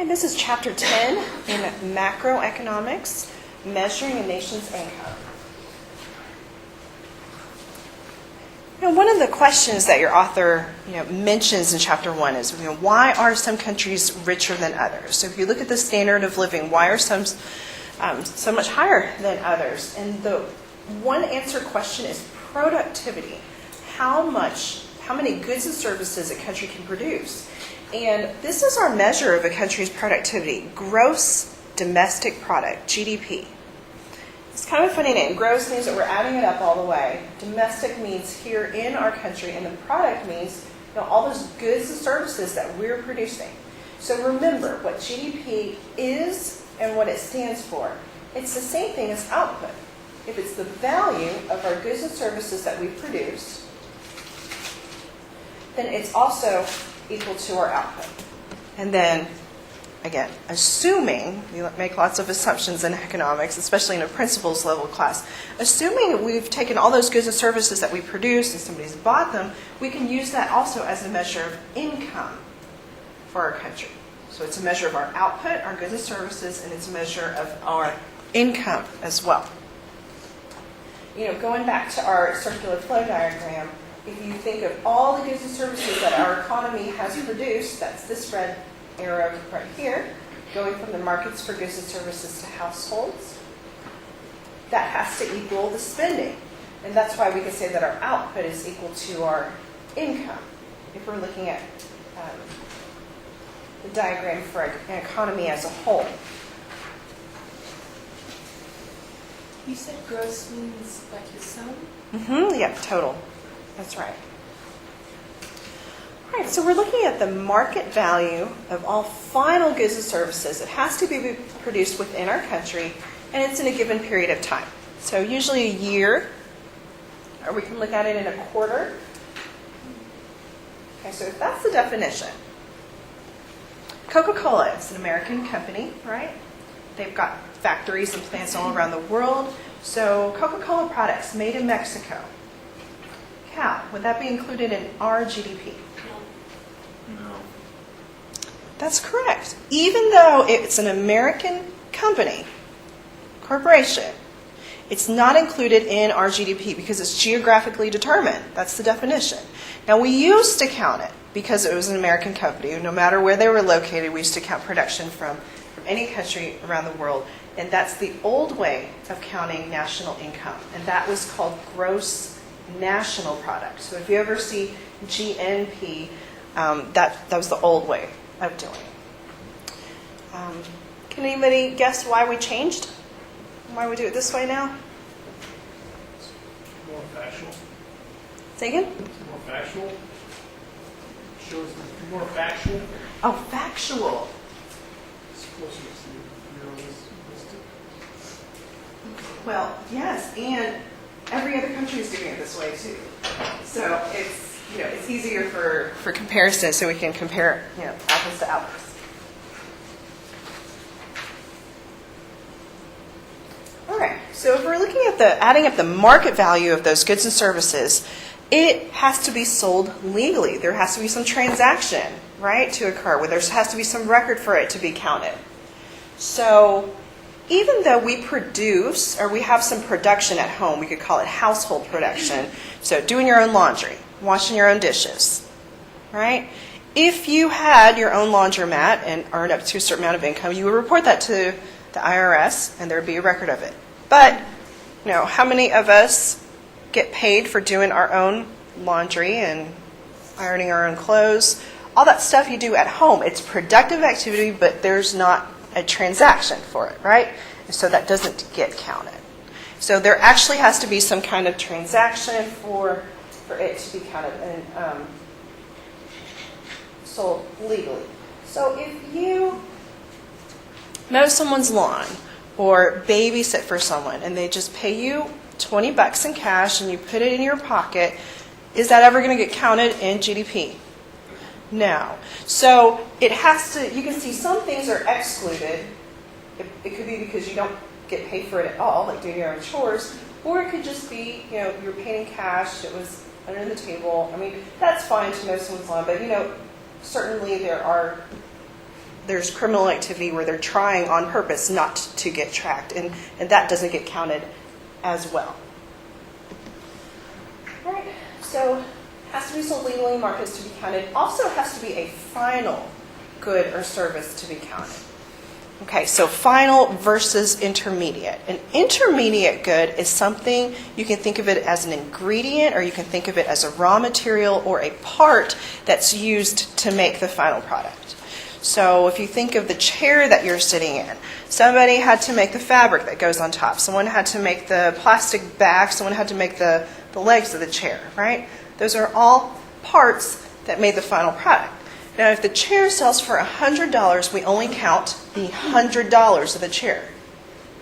And this is Chapter 10 in Macroeconomics, Measuring a Nation's Income. One of the questions that your author mentions in Chapter 1 is, why are some countries richer than others? So if you look at the standard of living, why are some so much higher than others? And the one answer question is productivity. How many goods and services a country can produce? And this is our measure of a country's productivity, gross domestic product, GDP. It's kind of a funny name. Gross means that we're adding it up all the way. Domestic means here in our country, and the product means all those goods and services that we're producing. So remember what GDP is and what it stands for. It's the same thing as output. If it's the value of our goods and services that we produce, then it's also equal to our output. And then, again, assuming, we make lots of assumptions in economics, especially in a principles level class, assuming we've taken all those goods and services that we produce and somebody's bought them, we can use that also as a measure of income for our country. So it's a measure of our output, our goods and services, and it's a measure of our income as well. Going back to our circular flow diagram, if you think of all the goods and services that our economy has produced, that's this red arrow right here, going from the markets for goods and services to households, that has to equal the spending. And that's why we can say that our output is equal to our income, if we're looking at the diagram for an economy as a whole. You said gross means like the sum? Yeah, total. That's right. All right, so we're looking at the market value of all final goods and services. It has to be produced within our country, and it's in a given period of time. So usually a year, or we can look at it in a quarter. Okay, so if that's the definition. Coca-Cola is an American company, right? They've got factories and plants all around the world. So Coca-Cola products made in Mexico. Cal, would that be included in our GDP? No. That's correct. Even though it's an American company, corporation, it's not included in our GDP because it's geographically determined. That's the definition. Now, we used to count it because it was an American company. No matter where they were located, we used to count production from any country around the world. And that's the old way of counting national income. And that was called gross national product. So if you ever see GNP, that was the old way of doing it. Can anybody guess why we changed? Why we do it this way now? It's more factual. Say again? It's more factual. Shows it's more factual. Oh, factual. It's closer to realistic. Well, yes, and every other country is doing it this way too. So it's easier for comparison, so we can compare apples to apples. All right. So if we're looking at adding up the market value of those goods and services, it has to be sold legally. There has to be some transaction, right, to occur, where there has to be some record for it to be counted. So even though we produce, or we have some production at home, we could call it household production, so doing your own laundry, washing your own dishes, right? If you had your own laundromat and earned up to a certain amount of income, you would report that to the IRS, and there would be a record of it. But, how many of us get paid for doing our own laundry and ironing our own clothes? All that stuff you do at home, it's productive activity, but there's not a transaction for it, right? And so that doesn't get counted. So there actually has to be some kind of transaction for it to be counted and sold legally. So if you mow someone's lawn or babysit for someone and they just pay you $20 in cash and you put it in your pocket, is that ever going to get counted in GDP? No. So it has to, you can see some things are excluded. It could be because you don't get paid for it at all, like doing your own chores, or it could just be, you're paying in cash, it was under the table. I mean, that's fine to mow someone's lawn, but certainly there are there's criminal activity where they're trying on purpose not to get tracked, and that doesn't get counted as well. All right, so has to be sold legally in markets to be counted. Also has to be a final good or service to be counted. Okay, so final versus intermediate. An intermediate good is something, you can think of it as an ingredient, or you can think of it as a raw material or a part that's used to make the final product. So if you think of the chair that you're sitting in, somebody had to make the fabric that goes on top. Someone had to make the plastic back. Someone had to make the legs of the chair, right? Those are all parts that made the final product. Now, if the chair sells for $100, we only count the $100 of the chair.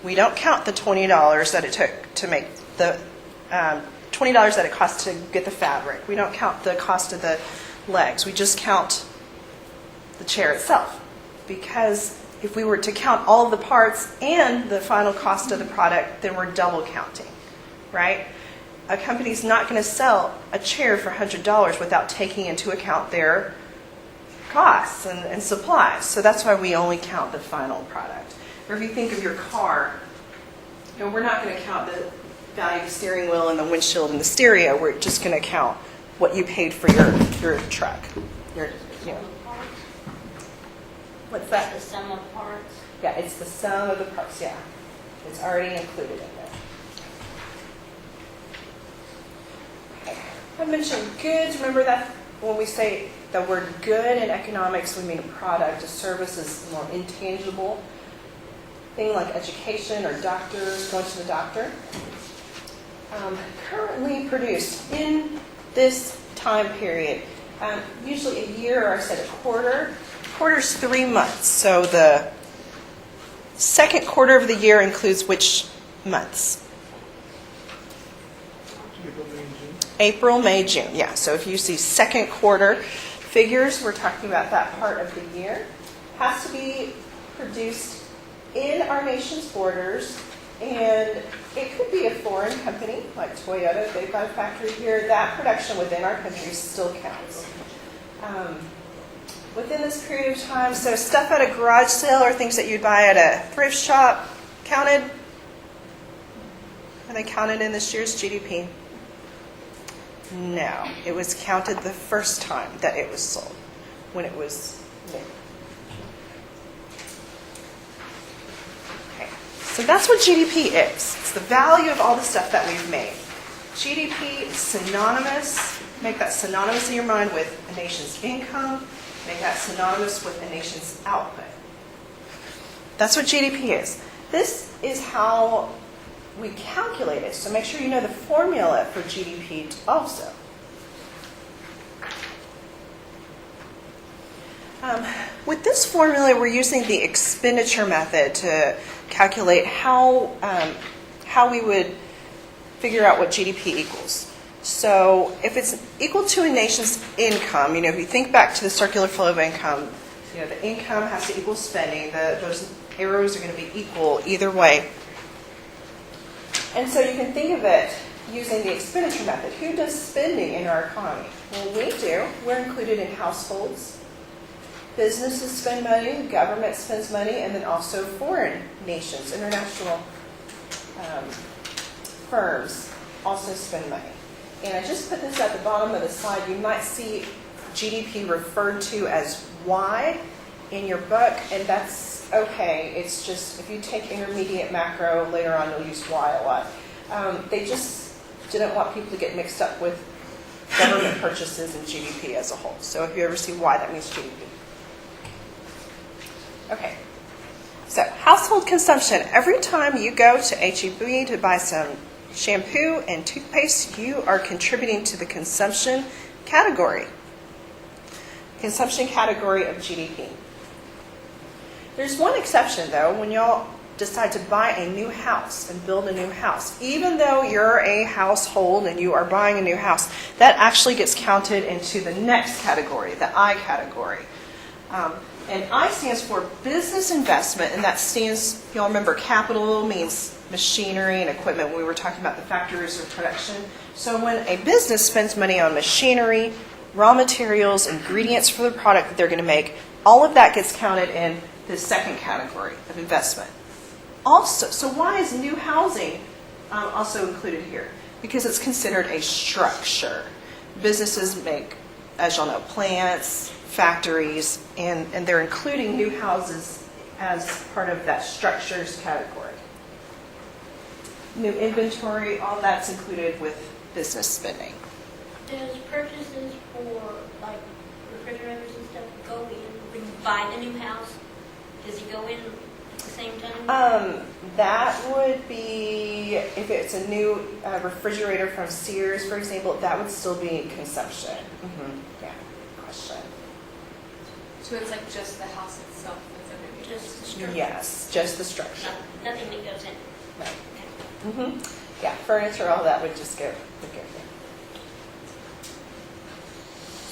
We don't count the $20 that it took to make the $20 that it cost to get the fabric. We don't count the cost of the legs. We just count the chair itself. Because if we were to count all of the parts and the final cost of the product, then we're double counting, right? A company's not going to sell a chair for $100 without taking into account their costs and supplies. So that's why we only count the final product. Or if you think of your car, we're not going to count the value of the steering wheel and the windshield and the stereo. We're just going to count what you paid for your truck. What's that? The sum of parts. Yeah, it's the sum of the parts, yeah. It's already included in there. Okay. I mentioned goods. Remember that when we say the word good in economics, we mean a product. A service is more intangible. Thing like education or doctors, going to the doctor. Currently produced in this time period, usually a year, or I said a quarter. Quarter's 3 months. So the second quarter of the year includes which months? April, May, June. Yeah, so if you see second quarter figures, we're talking about that part of the year. Has to be produced in our nation's borders, and it could be a foreign company like Toyota. They've got a factory here. That production within our country still counts. Within this period of time, so stuff at a garage sale or things that you'd buy at a thrift shop counted? Are they counted in this year's GDP? No, it was counted the first time that it was sold, when it was new. Okay, so that's what GDP is. It's the value of all the stuff that we've made. GDP is synonymous, make that synonymous in your mind with a nation's income, make that synonymous with a nation's output. That's what GDP is. This is how we calculate it, so make sure you know the formula for GDP also. With this formula, we're using the expenditure method to calculate how we would figure out what GDP equals. So if it's equal to a nation's income, if you think back to the circular flow of income, the income has to equal spending. Those arrows are going to be equal either way. And so you can think of it using the expenditure method. Who does spending in our economy? Well, we do. We're included in households. Businesses spend money, the government spends money, and then also foreign nations, international firms also spend money. And I just put this at the bottom of the slide. You might see GDP referred to as Y in your book, and that's okay. It's just, if you take intermediate macro, later on you'll use Y a lot. They just didn't want people to get mixed up with government purchases and GDP as a whole. So if you ever see Y, that means GDP. Okay. So household consumption. Every time you go to H-E-B to buy some shampoo and toothpaste, you are contributing to the consumption category. Consumption category of GDP. There's one exception, though, when y'all decide to buy a new house and build a new house. Even though you're a household and you are buying a new house, that actually gets counted into the next category, the I category. And I stands for business investment, and that stands, y'all remember, capital means machinery and equipment when we were talking about the factors of production. So when a business spends money on machinery, raw materials, ingredients for the product that they're going to make, All of that gets counted in the second category of investment. Also, so why is new housing also included here? Because it's considered a structure. Businesses make, as y'all know, plants, factories, and they're including new houses as part of that structures category. New inventory, all that's included with business spending. Does purchases for like refrigerators and stuff go in when you buy the new house? Does it go in at the same time? That would be, if it's a new refrigerator from Sears, for example, that would still be consumption. Yeah, question. So it's like just the house itself that's underneath? Just the structure? Yes, just the structure. Nothing that goes in? Right. Yeah, furniture, all that would just go there.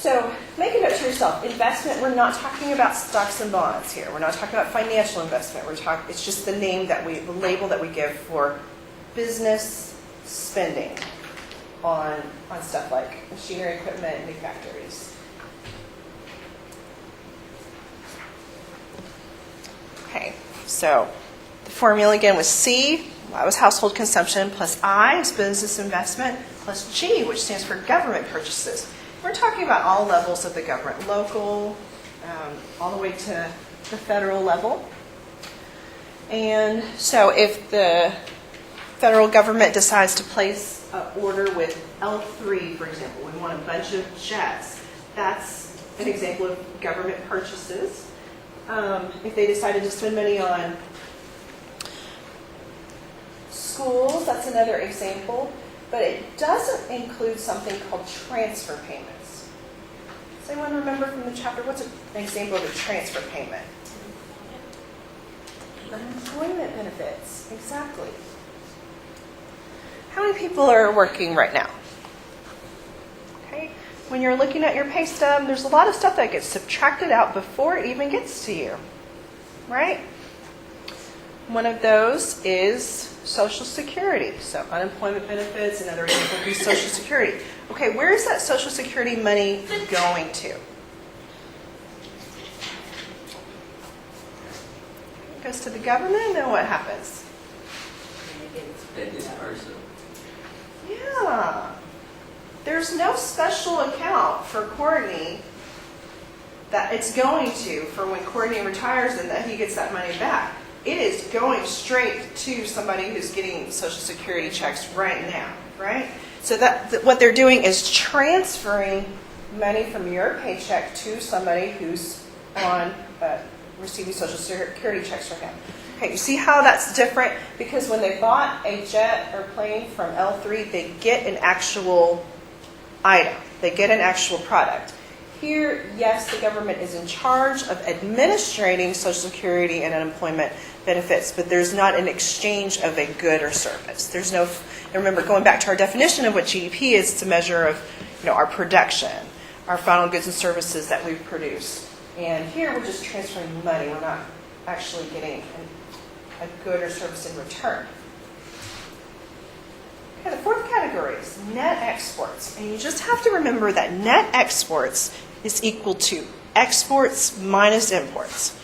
So make a note to yourself, investment, we're not talking about stocks and bonds here. We're not talking about financial investment. It's just the name the label that we give for business spending on stuff like machinery, equipment, new factories. Okay, so the formula again was C, that was household consumption, plus I is business investment, plus G, which stands for government purchases. We're talking about all levels of the government, local, all the way to the federal level. And so if the federal government decides to place an order with L3, for example, we want a bunch of jets, that's an example of government purchases. If they decided to spend money on schools, that's another example. But it doesn't include something called transfer payments. Does anyone remember from the chapter, what's an example of a transfer payment? Unemployment benefits, exactly. How many people are working right now? Okay. When you're looking at your pay stub, there's a lot of stuff that gets subtracted out before it even gets to you, right? One of those is Social Security. So unemployment benefits, another example would be Social Security. Okay, where is that Social Security money going to? It goes to the government, then what happens? Yeah. There's no special account for Courtney that it's going to for when Courtney retires and that he gets that money back. It is going straight to somebody who's getting Social Security checks right now, right? So that what they're doing is transferring money from your paycheck to somebody who's on receiving Social Security checks right now. Okay, you see how that's different? Because when they bought a jet or plane from L3, they get an actual item. They get an actual product. Here, yes, the government is in charge of administrating Social Security and unemployment benefits, but there's not an exchange of a good or service. There's no, and remember, going back to our definition of what GDP is, it's a measure of, our production, our final goods and services that we produce. And here, we're just transferring money. We're not actually getting a good or service in return. Okay, the fourth category is net exports. And you just have to remember that net exports is equal to exports minus imports.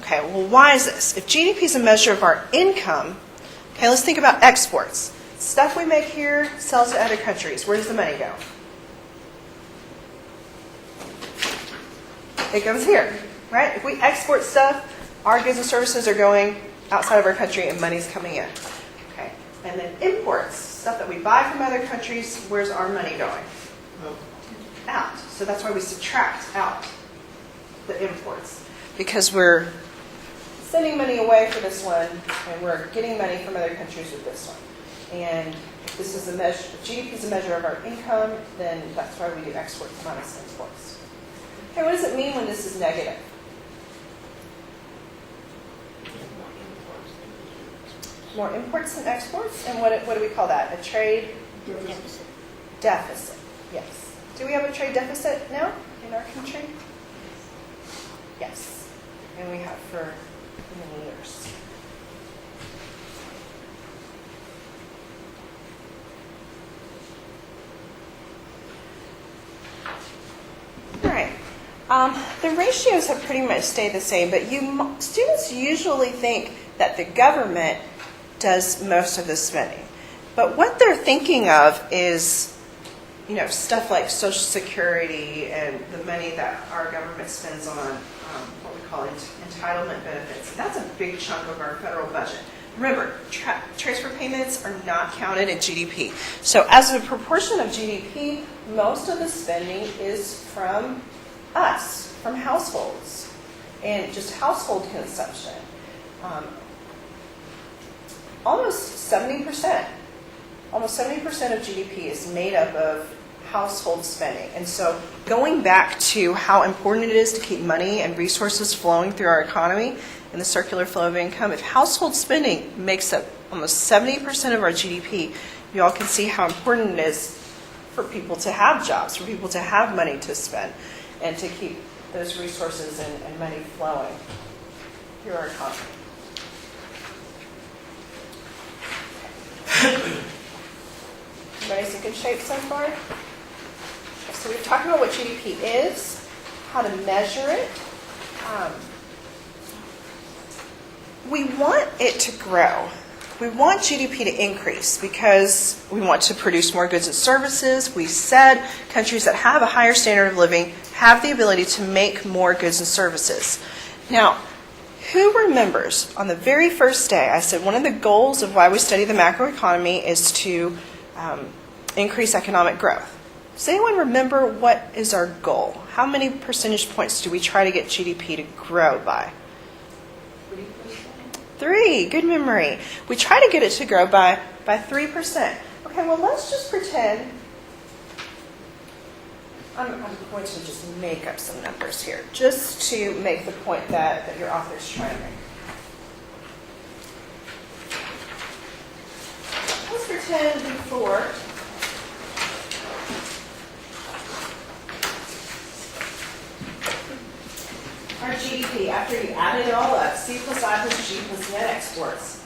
Okay, well, why is this? If GDP is a measure of our income, okay, let's think about exports. Stuff we make here sells to other countries. Where does the money go? It goes here, right? If we export stuff, our goods and services are going outside of our country and money's coming in. Okay, and then imports, stuff that we buy from other countries, where's our money going? Out. So that's why we subtract out the imports, because we're sending money away for this one and we're getting money from other countries with this one. And if this is a measure, if GDP is a measure of our income, then that's why we do exports minus imports. Okay, what does it mean when this is negative? More imports than exports? And what do we call that? A trade Deficit. deficit. Yes. Do we have a trade deficit now in our country? Yes. And we have for many years. All right. The ratios have pretty much stayed the same, but students usually think that the government does most of the spending. But what they're thinking of is, stuff like Social Security and the money that our government spends on what we call entitlement benefits. That's a big chunk of our federal budget. Remember, transfer payments are not counted in GDP. So as a proportion of GDP, most of the spending is from us, from households, and just household consumption. Almost 70% of GDP is made up of household spending. And so going back to how important it is to keep money and resources flowing through our economy and the circular flow of income, if household spending makes up almost 70% of our GDP, you all can see how important it is for people to have jobs, for people to have money to spend, and to keep those resources and money flowing through our economy. Everybody's in good shape so far? So we've talked about what GDP is, how to measure it. We want it to grow. We want GDP to increase because we want to produce more goods and services. We said countries that have a higher standard of living have the ability to make more goods and services. Now, who remembers on the very first day I said one of the goals of why we study the macroeconomy is to increase economic growth? Does anyone remember what is our goal? How many percentage points do we try to get GDP to grow by? 3. Good memory. We try to get it to grow by 3%. Okay, well, let's just pretend. I'm going to just make up some numbers here, just to make the point that your author's trying to make. Let's pretend before our GDP, after you add it all up, C plus I plus G plus net exports,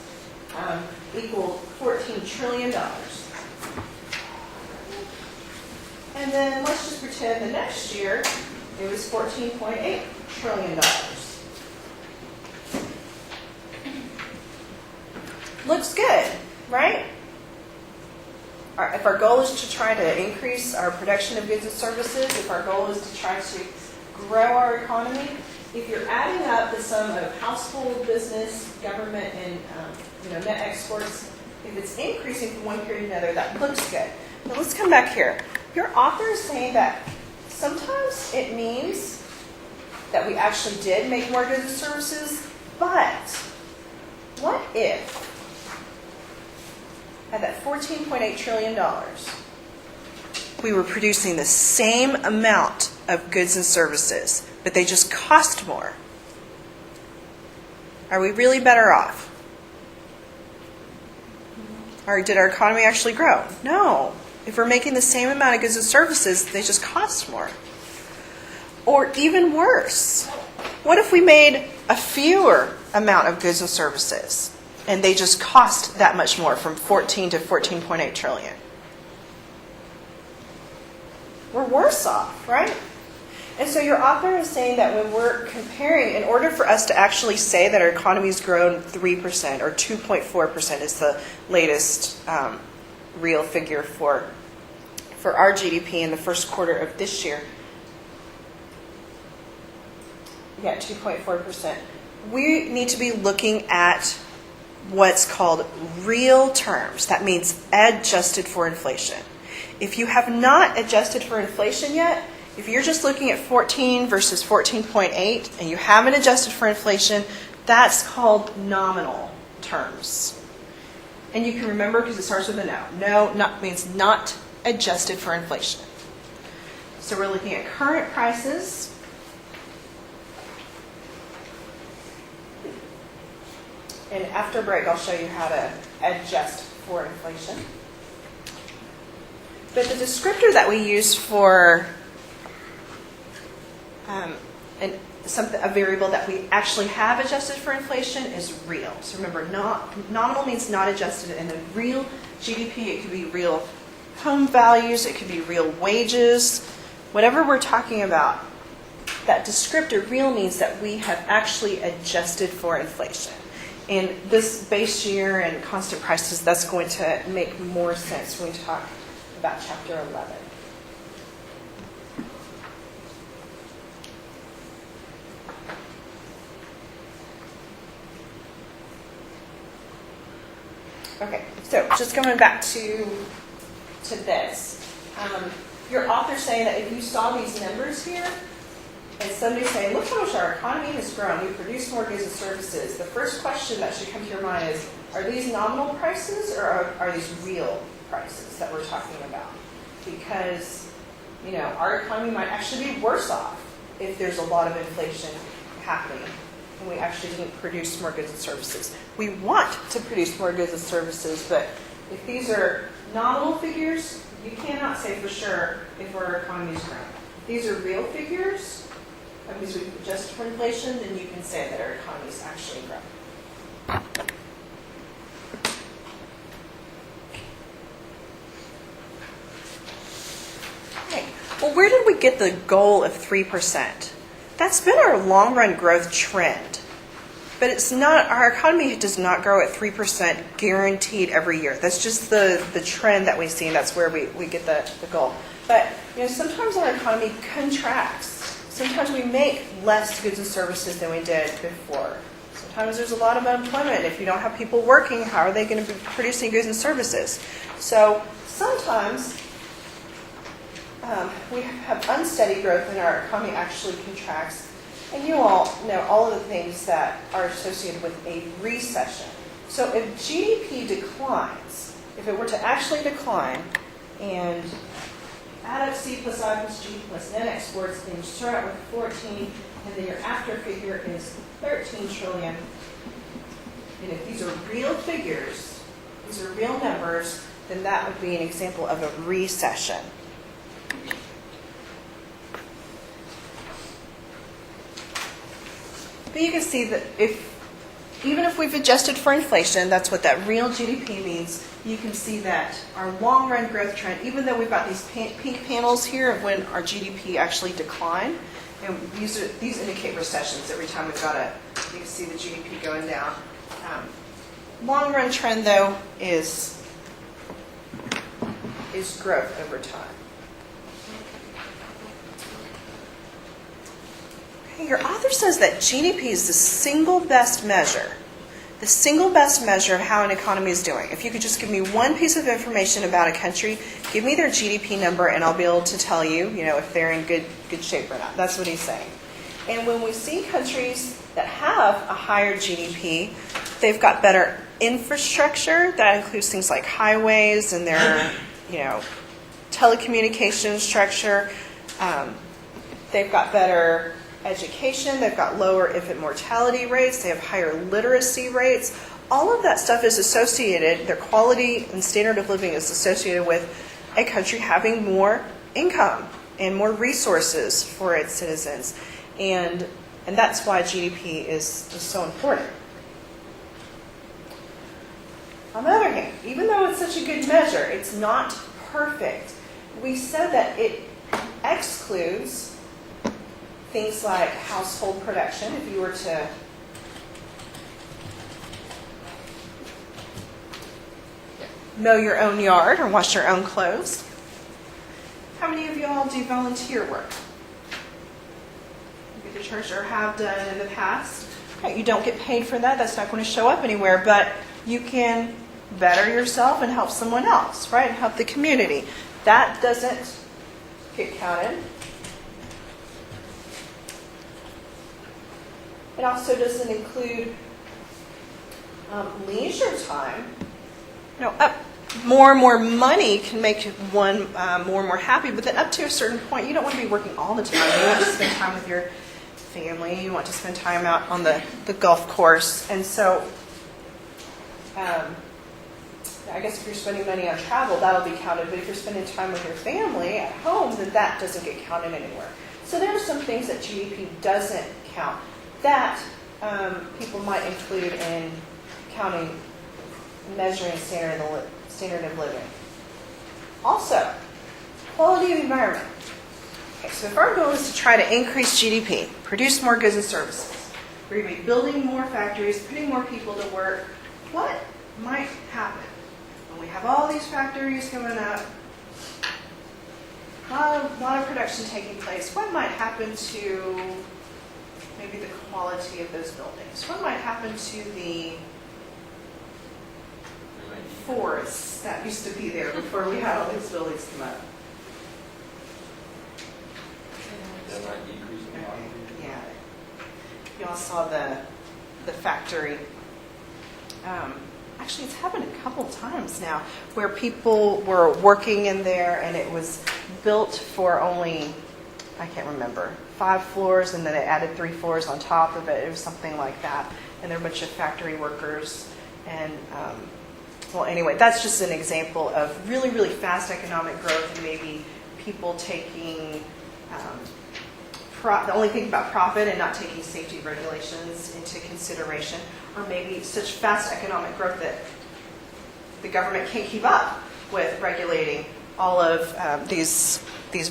equal $14 trillion. And then let's just pretend the next year it was $14.8 trillion. Looks good, right? If our goal is to try to increase our production of goods and services, if our goal is to try to grow our economy, if you're adding up the sum of household, business, government, and net exports, if it's increasing from one period to another, that looks good. Now let's come back here. Your author is saying that sometimes it means that we actually did make more goods and services, but what if at that $14.8 trillion, we were producing the same amount of goods and services, but they just cost more? Are we really better off? Or did our economy actually grow? No. If we're making the same amount of goods and services, they just cost more. Or even worse, what if we made a fewer amount of goods and services and they just cost that much more, from 14 to 14.8 trillion? We're worse off, right? And so your author is saying that when we're comparing, in order for us to actually say that our economy's grown 3% or 2.4% is the latest real figure for our GDP in the first quarter of this year. Yeah, 2.4%. We need to be looking at what's called real terms. That means adjusted for inflation. If you have not adjusted for inflation yet, if you're just looking at 14 versus 14.8 and you haven't adjusted for inflation, that's called nominal terms. And you can remember because it starts with a no. No not means not adjusted for inflation. So we're looking at current prices. And after break, I'll show you how to adjust for inflation. But the descriptor that we use for a variable that we actually have adjusted for inflation is real. So remember, nominal means not adjusted, and then real GDP, it could be real home values, it could be real wages, whatever we're talking about. that descriptor real means that we have actually adjusted for inflation. And this base year and constant prices, that's going to make more sense when we talk about Chapter 11. Okay, so just going back to this. Your author's saying that if you saw these numbers here, and somebody's saying, look how much our economy has grown, we produce more goods and services, the first question that should come to your mind is, are these nominal prices or are these real prices that we're talking about? Because, you know, our economy might actually be worse off if there's a lot of inflation happening and we actually didn't produce more goods and services. We want to produce more goods and services, but if these are nominal figures, you cannot say for sure if our economy is growing. If these are real figures, that means we adjust for inflation, then you can say that our economy is actually growing. Okay. Well, where did we get the goal of 3%? That's been our long-run growth trend. But it's not, our economy does not grow at 3% guaranteed every year. That's just the trend that we see, and that's where we get the goal. But, you know, sometimes our economy contracts. Sometimes we make less goods and services than we did before. Sometimes there's a lot of unemployment. If you don't have people working, how are they going to be producing goods and services? So sometimes we have unsteady growth and our economy actually contracts. And you all know all of the things that are associated with a recession. So if GDP declines, if it were to actually decline, and add up C plus I plus G plus net exports, then you start out with 14, and then your after figure is 13 trillion. And if these are real figures, these are real numbers, then that would be an example of a recession. But you can see that even if we've adjusted for inflation, that's what that real GDP means, you can see that our long-run growth trend, even though we've got these pink panels here of when our GDP actually declined, and these indicate recessions. Every time we've got you can see the GDP going down. Long-run trend, though, is growth over time. Your author says that GDP is the single best measure of how an economy is doing. If you could just give me one piece of information about a country, give me their GDP number and I'll be able to tell you, if they're in good shape or not. That's what he's saying. And when we see countries that have a higher GDP, they've got better infrastructure. That includes things like highways and their, telecommunications structure. They've got better education, they've got lower infant mortality rates, they have higher literacy rates. All of that stuff is associated, their quality and standard of living is associated with a country having more income and more resources for its citizens. And that's why GDP is so important. On the other hand, even though it's such a good measure, it's not perfect. We said that it excludes things like household production. If you were to mow your own yard or wash your own clothes. How many of you all do volunteer work? At the church or have done in the past? Okay, you don't get paid for that. That's not going to show up anywhere, but you can better yourself and help someone else, right? Help the community. That doesn't get counted. It also doesn't include leisure time. More and more money can make one more and more happy, but then up to a certain point, you don't want to be working all the time. You want to spend time with your family. You want to spend time out on the golf course. And so, I guess if you're spending money on travel, that'll be counted. But if you're spending time with your family at home, then that doesn't get counted anywhere. So there are some things that GDP doesn't count that people might include in counting, measuring standard of living. Also, quality of environment. Okay, so if our goal is to try to increase GDP, produce more goods and services, we're going to be building more factories, putting more people to work, what might happen when we have all these factories going up, a lot of production taking place? What might happen to maybe the quality of those buildings? What might happen to the forests that used to be there before we had all these buildings come up? That might decrease in volume. Yeah. You all saw the factory. Actually, it's happened a couple times now where people were working in there and it was built for only, I can't remember, 5 floors, and then it added 3 floors on top of it. It was something like that. And there were a bunch of factory workers. And, well, anyway, that's just an example of really, really fast economic growth and maybe people taking, only thinking about profit and not taking safety regulations into consideration, or maybe such fast economic growth that the government can't keep up with regulating all of these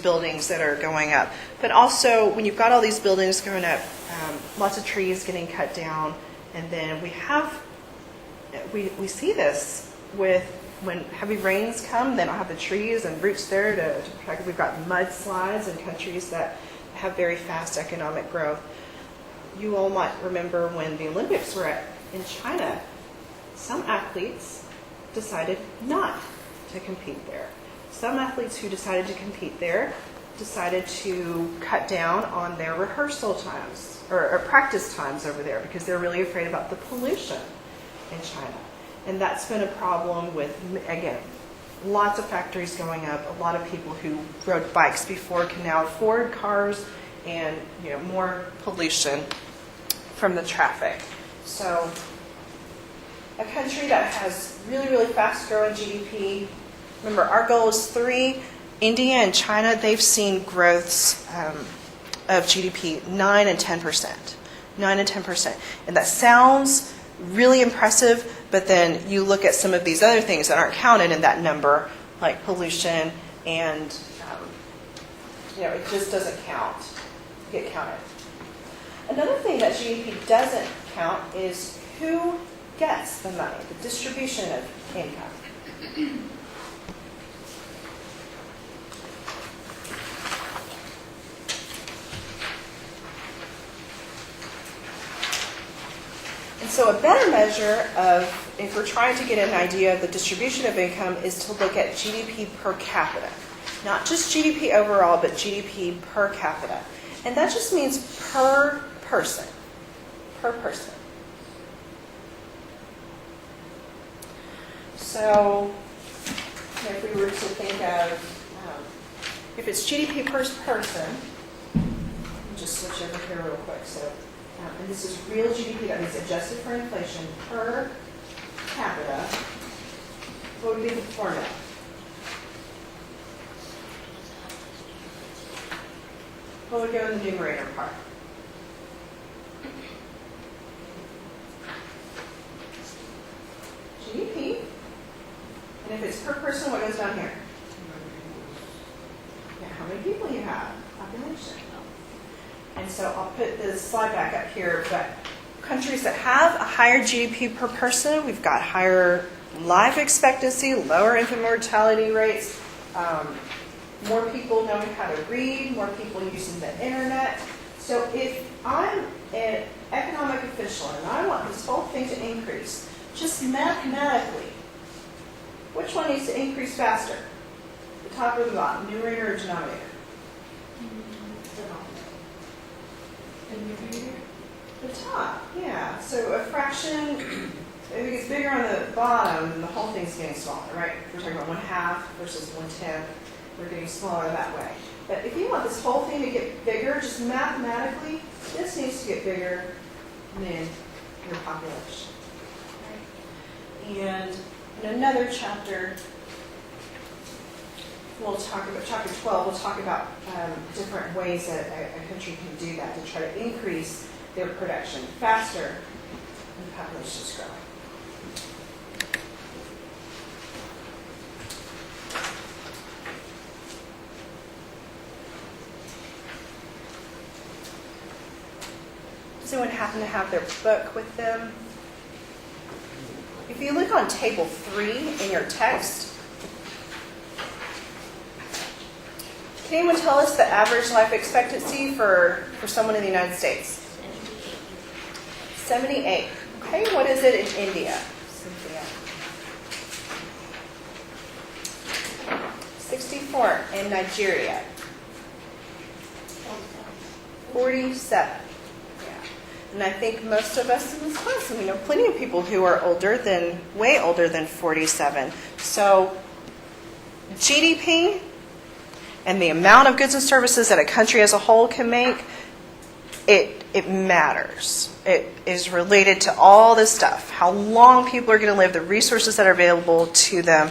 buildings that are going up. But also, when you've got all these buildings going up, lots of trees getting cut down, and then we see this with when heavy rains come, they don't have the trees and roots there to protect. We've got mudslides in countries that have very fast economic growth. You all might remember when the Olympics were in China, some athletes decided not to compete there. Some athletes who decided to compete there decided to cut down on their rehearsal times or practice times over there because they're really afraid about the pollution in China. And that's been a problem with, again, lots of factories going up. A lot of people who rode bikes before can now afford cars, and more pollution from the traffic. So a country that has really, really fast growing GDP, remember our goal is 3. India and China, they've seen growths of GDP 9 and 10%. 9 and 10%. And that sounds really impressive, but then you look at some of these other things that aren't counted in that number, like pollution, and it just doesn't get counted. Another thing that GDP doesn't count is who gets the money, the distribution of income. And so a better measure of, if we're trying to get an idea of the distribution of income, is to look at GDP per capita. Not just GDP overall, but GDP per capita. And that just means per person. Per person. So if we were to think of, if it's GDP per person, let me just switch over here real quick. So, and this is real GDP, that means adjusted for inflation per capita. What would be the formula? What would go in the numerator part? GDP. And if it's per person, what goes down here? Yeah, how many people you have, population. And so I'll put this slide back up here, but countries that have a higher GDP per person, we've got higher life expectancy, lower infant mortality rates, more people knowing how to read, more people using the internet. So if I'm an economic official and I want this whole thing to increase, just mathematically, which one needs to increase faster? The top or the bottom, numerator or denominator? The top, yeah. So a fraction, if it gets bigger on the bottom, the whole thing's getting smaller, right? We're talking about 1/2 versus 1/10. We're getting smaller that way. But if you want this whole thing to get bigger, just mathematically, this needs to get bigger than your population. Right? And in another chapter, we'll talk about, chapter 12, we'll talk about different ways that a country can do that to try to increase their production faster than the population is growing. Does anyone happen to have their book with them? If you look on table 3 in your text, can anyone tell us the average life expectancy for someone in the United States? 78. Okay, what is it in India? Cynthia. 64 in Nigeria. 47. Yeah. And I think most of us in this class, we know plenty of people who are way older than 47. So GDP and the amount of goods and services that a country as a whole can make, it matters. It is related to all this stuff. How long people are going to live, the resources that are available to them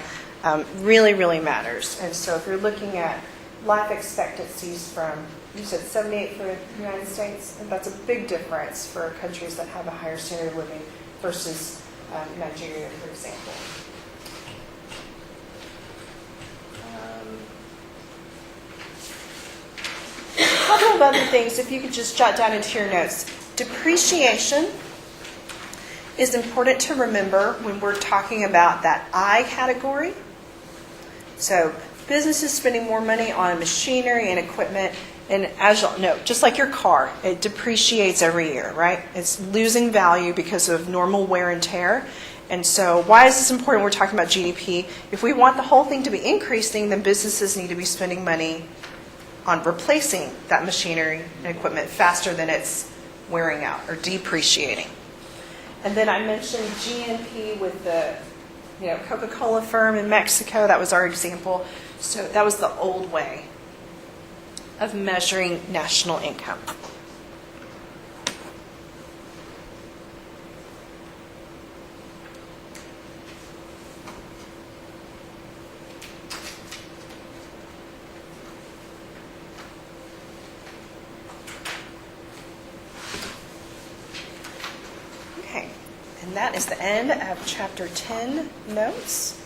really, really matters. And so if you're looking at life expectancies from, you said 78 for the United States, and that's a big difference for countries that have a higher standard of living versus Nigeria, for example. A couple of other things, if you could just jot down into your notes. Depreciation is important to remember when we're talking about that I category. So businesses spending more money on machinery and equipment, and as you'll know, just like your car, it depreciates every year, right? It's losing value because of normal wear and tear. And so why is this important when we're talking about GDP? If we want the whole thing to be increasing, then businesses need to be spending money on replacing that machinery and equipment faster than it's wearing out or depreciating. And then I mentioned GNP with the Coca-Cola firm in Mexico. That was our example. So that was the old way of measuring national income. Okay, and that is the end of Chapter 10 notes.